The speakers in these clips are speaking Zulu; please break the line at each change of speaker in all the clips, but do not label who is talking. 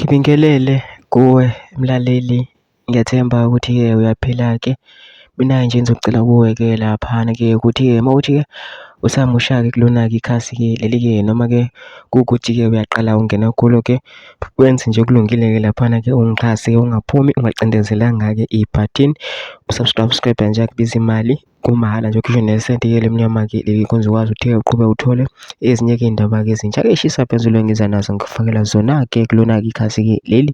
Ngibingelele kuwe mlaleli, ngiyathemba ukuthi-ke uyaphila-ke. Mina-ke nje ngizocela kuwe-ke laphana-ke ukuthi-ke mawukuthi-ke usamusha-ke kulona-ke ikhasi-ke leli-ke, noma-ke kuwukuthi-ke uyaqala ungena kulo-ke, wenze nje kulungile-ke laphana-ke ungixhase, ungaphumi ungacindezelanga-ke ibhathini usubscribe nje akubiza imali, kumahhala nje ukhishwe nesenti-ke lemnyama-ke leli kwenza ukwazi ukuthi-ke uqhube uthole ezinye-ke iy'ndaba-ke ezintsha-ke ey'shisa phezulu engiza nazo ngikufakela zona-ke kulona-ke ikhasi-ke leli.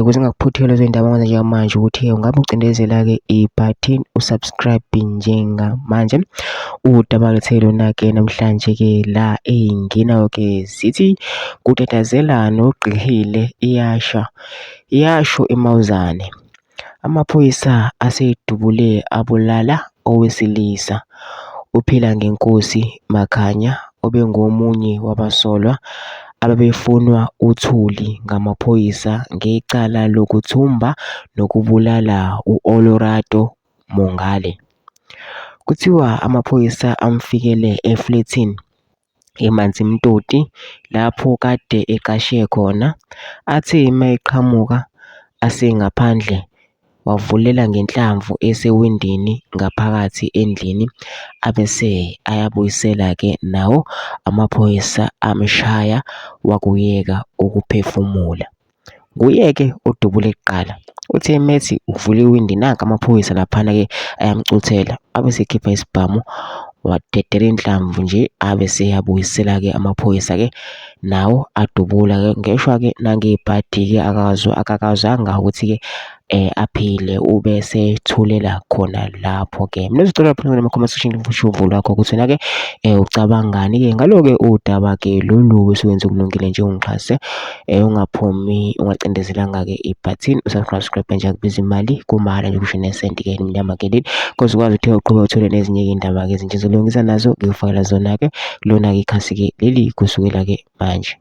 Ukuze ungakuphuthelwa lezo y'ndaba manje njengamanje ukuthi-ke ungabe ucindezela-ke ibhathini usubscribe njengamanje. Udaba-ke lona-ke namhlanje-ke la ey'ngenayo-ke zithi kutatazela nogqihile iyasho eMawuzane. Amaphoyisa asedubule abulala owesilisa. Uphila ngenkosi Makhanya obengomunye wabasolwa ababefunwa uthuli ngamaphoyisa ngecala lokuthumba nokubulala u-Olorado Mongale. Kuthiwa amaphoyisa amfikele efletini eManzimtoti lapho kade eqashe khona, athe uma eqhamuka asengaphandle wavulela ngenhlamvu esewindini ngaphakathi endlini, abese ayabuyisela-ke nawo amaphoyisa amshaya wakuyeka ukuphefumula. Nguye-ke odubule kuqala. Uthe methi uvula iwindi nanka amaphoyisa laphana-ke ayamcuthela, abese ekhipha isibhamu wadedela inhlamvu nje, abese eyabuyisela-ke amaphoyisa-ke nawo adubula-ke. Ngeshwa-ke nangebhadi-ke akakazanga ukuthi-ke aphile, ubese ethulela khona lapho-ke. Mina ngizocela lapha nama-comment section usho uvo lwakho ukuthi wena-ke ucabangani-ke ngalo-ke udaba-ke lolu osuwenze kulungile nje ungixhase, ungaphumi ungacindezelanga-ke ibhathini usubscribe nje akubiza imali, kumahhala nje ukhishwe nesenti-ke elimnyama-ke leli cause ukwazi ukuthi uqhube uthole nezinye-ke iy'ndaba-ke ezintsha engizolungisa nazo ngikufakela zona-ke kulona-ke ikhasi-ke leli kusukela-ke manje.